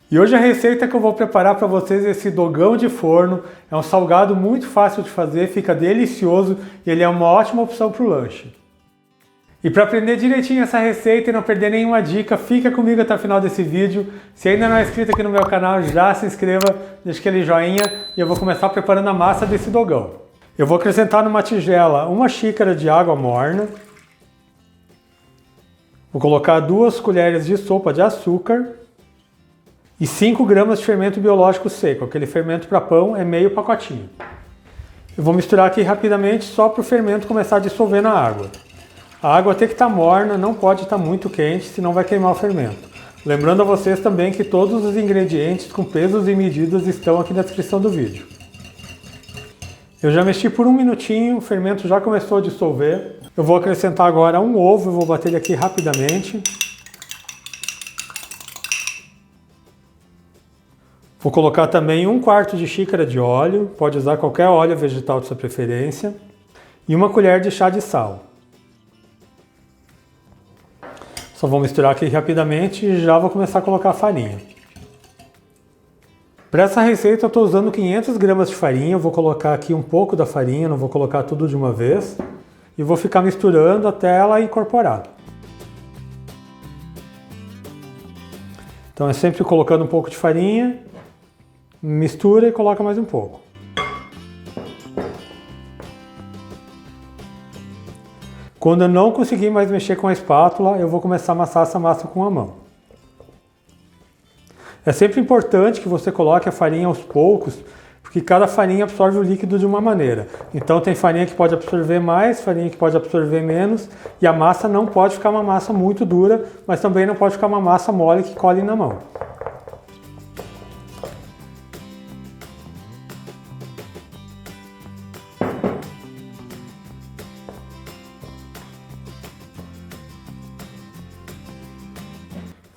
E hoje a receita que eu vou preparar para vocês é esse dogão de forno. É um salgado muito fácil de fazer, fica delicioso e ele é uma ótima opção para o lanche. E para aprender direitinho essa receita e não perder nenhuma dica, fica comigo até o final desse vídeo. Se ainda não é inscrito aqui no meu canal, já se inscreva, deixa aquele joinha e eu vou começar preparando a massa desse dogão. Eu vou acrescentar numa tigela 1 xícara de água morna. Vou colocar 2 colheres de sopa de açúcar e 5 gramas de fermento biológico seco. Aquele fermento para pão é meio pacotinho. Eu vou misturar aqui rapidamente só para o fermento começar a dissolver na água. A água tem que estar morna, não pode estar muito quente, senão vai queimar o fermento. Lembrando a vocês também que todos os ingredientes com pesos e medidas estão aqui na descrição do vídeo. Eu já mexi por 1 minutinho, o fermento já começou a dissolver. Eu vou acrescentar agora um ovo, eu vou bater ele aqui rapidamente. Vou colocar também 1/4 de xícara de óleo, pode usar qualquer óleo vegetal de sua preferência. E 1 colher de chá de sal. Só vou misturar aqui rapidamente e já vou começar a colocar a farinha. Para essa receita eu estou usando 500 gramas de farinha, eu vou colocar aqui um pouco da farinha, não vou colocar tudo de uma vez. E vou ficar misturando até ela incorporar. Então é sempre colocando um pouco de farinha, mistura e coloca mais um pouco. Quando eu não conseguir mais mexer com a espátula, eu vou começar a amassar essa massa com a mão. É sempre importante que você coloque a farinha aos poucos, porque cada farinha absorve o líquido de uma maneira. Então tem farinha que pode absorver mais, farinha que pode absorver menos, e a massa não pode ficar uma massa muito dura, mas também não pode ficar uma massa mole que colhe na mão.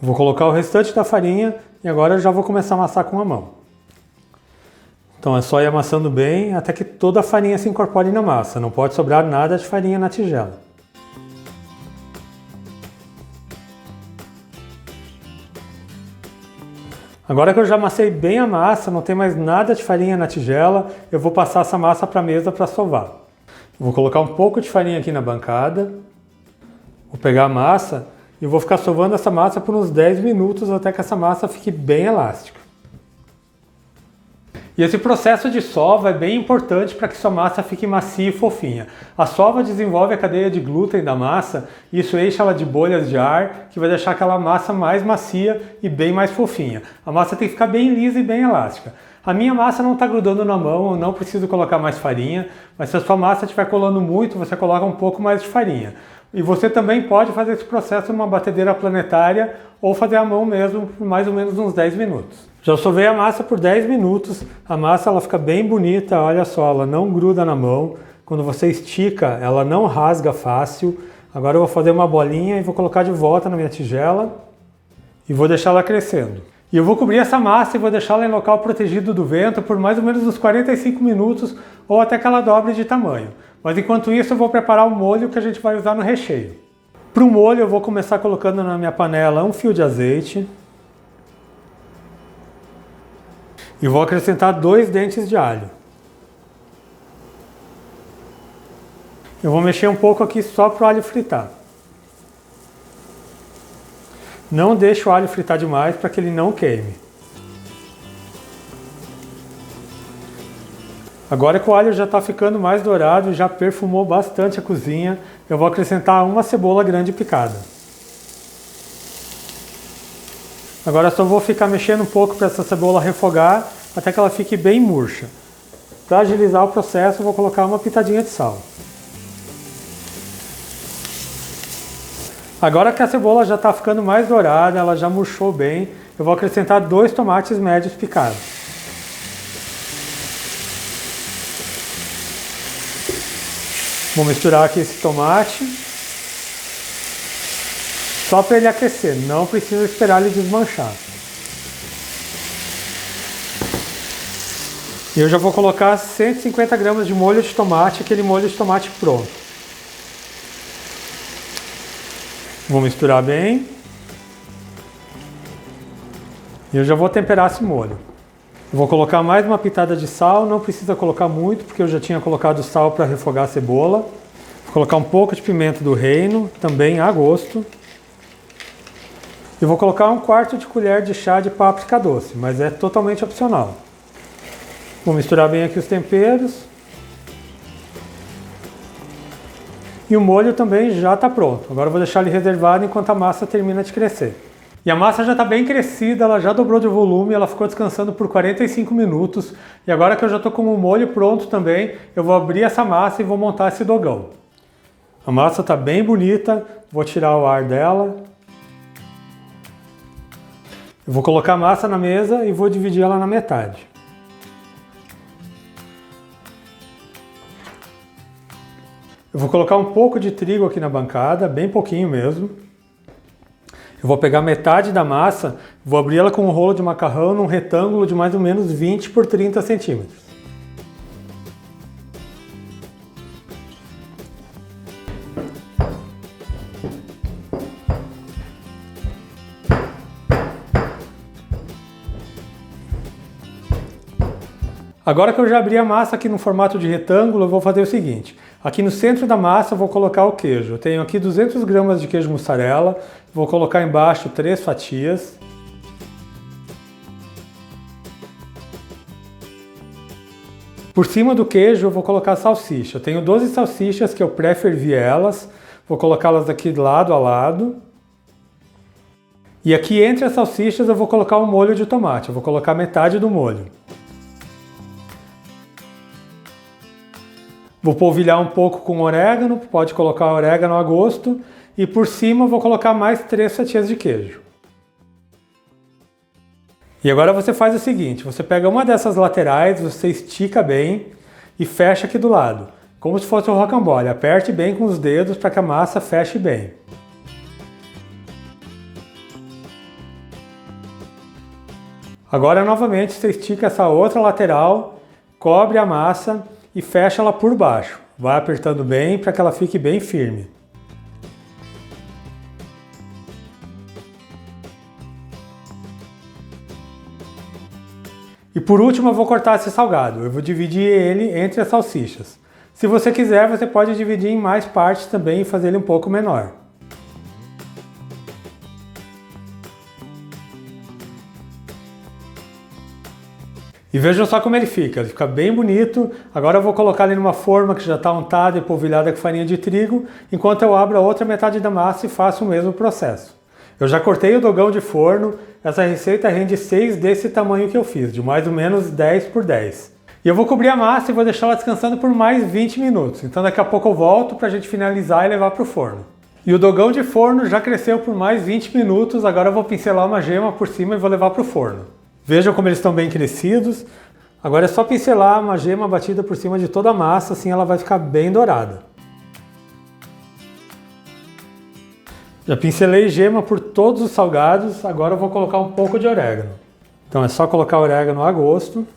Vou colocar o restante da farinha e agora eu já vou começar a amassar com a mão. Então é só ir amassando bem até que toda a farinha se incorpore na massa, não pode sobrar nada de farinha na tigela. Agora que eu já amassei bem a massa, não tem mais nada de farinha na tigela, eu vou passar essa massa para a mesa para sovar. Vou colocar um pouco de farinha aqui na bancada, vou pegar a massa e vou ficar sovando essa massa por uns 10 minutos até que essa massa fique bem elástica. E esse processo de sova é bem importante para que sua massa fique macia e fofinha. A sova desenvolve a cadeia de glúten da massa e isso enche ela de bolhas de ar, que vai deixar aquela massa mais macia e bem mais fofinha. A massa tem que ficar bem lisa e bem elástica. A minha massa não está grudando na mão, eu não preciso colocar mais farinha, mas se a sua massa estiver colando muito, você coloca um pouco mais de farinha. E você também pode fazer esse processo numa batedeira planetária ou fazer à mão mesmo por mais ou menos uns 10 minutos. Já sovei a massa por 10 minutos, a massa ela fica bem bonita, olha só, ela não gruda na mão. Quando você estica, ela não rasga fácil. Agora eu vou fazer uma bolinha e vou colocar de volta na minha tigela e vou deixar ela crescendo. E eu vou cobrir essa massa e vou deixá-la em local protegido do vento por mais ou menos uns 45 minutos ou até que ela dobre de tamanho. Mas enquanto isso eu vou preparar o molho que a gente vai usar no recheio. Para o molho eu vou começar colocando na minha panela 1 fio de azeite. E vou acrescentar 2 dentes de alho. Eu vou mexer um pouco aqui só para o alho fritar. Não deixe o alho fritar demais para que ele não queime. Agora que o alho já está ficando mais dourado e já perfumou bastante a cozinha, eu vou acrescentar 1 cebola grande picada. Agora só vou ficar mexendo um pouco para essa cebola refogar até que ela fique bem murcha. Para agilizar o processo, eu vou colocar 1 pitadinha de sal. Agora que a cebola já está ficando mais dourada, ela já murchou bem, eu vou acrescentar 2 tomates médios picados. Vou misturar aqui esse tomate, só para ele aquecer, não precisa esperar ele desmanchar. E eu já vou colocar 150 gramas de molho de tomate, aquele molho de tomate pronto. Vou misturar bem. E eu já vou temperar esse molho. Eu vou colocar mais uma pitada de sal, não precisa colocar muito, porque eu já tinha colocado sal para refogar a cebola. Vou colocar um pouco de pimenta do reino, também a gosto. E vou colocar 1/4 de colher de chá de páprica doce, mas é totalmente opcional. Vou misturar bem aqui os temperos. E o molho também já está pronto. Agora eu vou deixar ele reservado enquanto a massa termina de crescer. E a massa já está bem crescida, ela já dobrou de volume, ela ficou descansando por 45 minutos. E agora que eu já estou com o molho pronto também, eu vou abrir essa massa e vou montar esse dogão. A massa está bem bonita, vou tirar o ar dela. Eu vou colocar a massa na mesa e vou dividir ela na metade. Eu vou colocar um pouco de trigo aqui na bancada, bem pouquinho mesmo. Eu vou pegar metade da massa, vou abrir ela com um rolo de macarrão num retângulo de mais ou menos 20 por 30 centímetros. Agora que eu já abri a massa aqui no formato de retângulo, eu vou fazer o seguinte. Aqui no centro da massa eu vou colocar o queijo. Eu tenho aqui 200 gramas de queijo mussarela. Vou colocar embaixo 3 fatias. Por cima do queijo eu vou colocar salsicha. Eu tenho 12 salsichas que eu pré-fervi elas. Vou colocá-las aqui lado a lado. E aqui entre as salsichas eu vou colocar um molho de tomate. Eu vou colocar metade do molho. Vou polvilhar um pouco com orégano, pode colocar orégano a gosto. E por cima eu vou colocar mais 3 fatias de queijo. E agora você faz o seguinte, você pega uma dessas laterais, você estica bem e fecha aqui do lado. Como se fosse um rocambole, aperte bem com os dedos para que a massa feche bem. Agora novamente você estica essa outra lateral, cobre a massa e fecha ela por baixo. Vai apertando bem para que ela fique bem firme. E por último eu vou cortar esse salgado. Eu vou dividir ele entre as salsichas. Se você quiser, você pode dividir em mais partes também e fazer ele um pouco menor. E vejam só como ele fica bem bonito. Agora eu vou colocar ele numa forma que já está untada e polvilhada com farinha de trigo, enquanto eu abro a outra metade da massa e faço o mesmo processo. Eu já cortei o dogão de forno, essa receita rende 6 desse tamanho que eu fiz, de mais ou menos 10 por 10. E eu vou cobrir a massa e vou deixar ela descansando por mais 20 minutos, então daqui a pouco eu volto para a gente finalizar e levar para o forno. E o dogão de forno já cresceu por mais 20 minutos, agora eu vou pincelar uma gema por cima e vou levar para o forno. Vejam como eles estão bem crescidos. Agora é só pincelar uma gema batida por cima de toda a massa, assim ela vai ficar bem dourada. Já pincelei gema por todos os salgados, agora eu vou colocar um pouco de orégano. Então é só colocar orégano a gosto.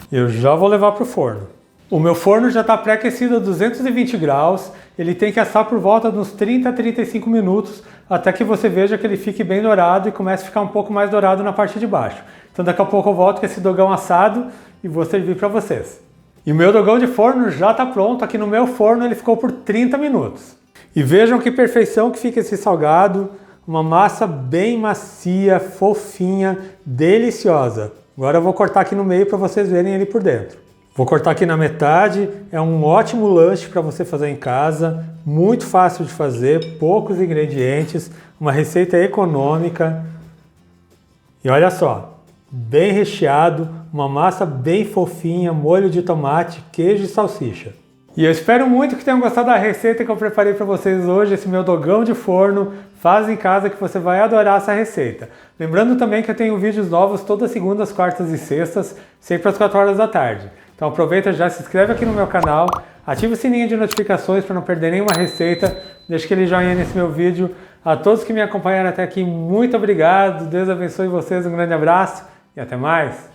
Eu já vou levar para o forno. O meu forno já está pré-aquecido a 220 graus, ele tem que assar por volta de uns 30 a 35 minutos, até que você veja que ele fique bem dourado e comece a ficar um pouco mais dourado na parte de baixo. Então daqui a pouco eu volto com esse dogão assado e vou servir para vocês. E o meu dogão de forno já está pronto, aqui no meu forno ele ficou por 30 minutos. E vejam que perfeição que fica esse salgado, uma massa bem macia, fofinha, deliciosa. Agora eu vou cortar aqui no meio para vocês verem ele por dentro. Vou cortar aqui na metade, é um ótimo lanche para você fazer em casa, muito fácil de fazer, poucos ingredientes, uma receita econômica. E olha só, bem recheado, uma massa bem fofinha, molho de tomate, queijo e salsicha. E eu espero muito que tenham gostado da receita que eu preparei para vocês hoje, esse meu dogão de forno. Faz em casa que você vai adorar essa receita. Lembrando também que eu tenho vídeos novos todas segundas, quartas e sextas, sempre às 4 horas da tarde. Então aproveita, já se inscreve aqui no meu canal, ativa o sininho de notificações para não perder nenhuma receita, deixa aquele joinha nesse meu vídeo. A todos que me acompanharam até aqui, muito obrigado, Deus abençoe vocês, um grande abraço e até mais!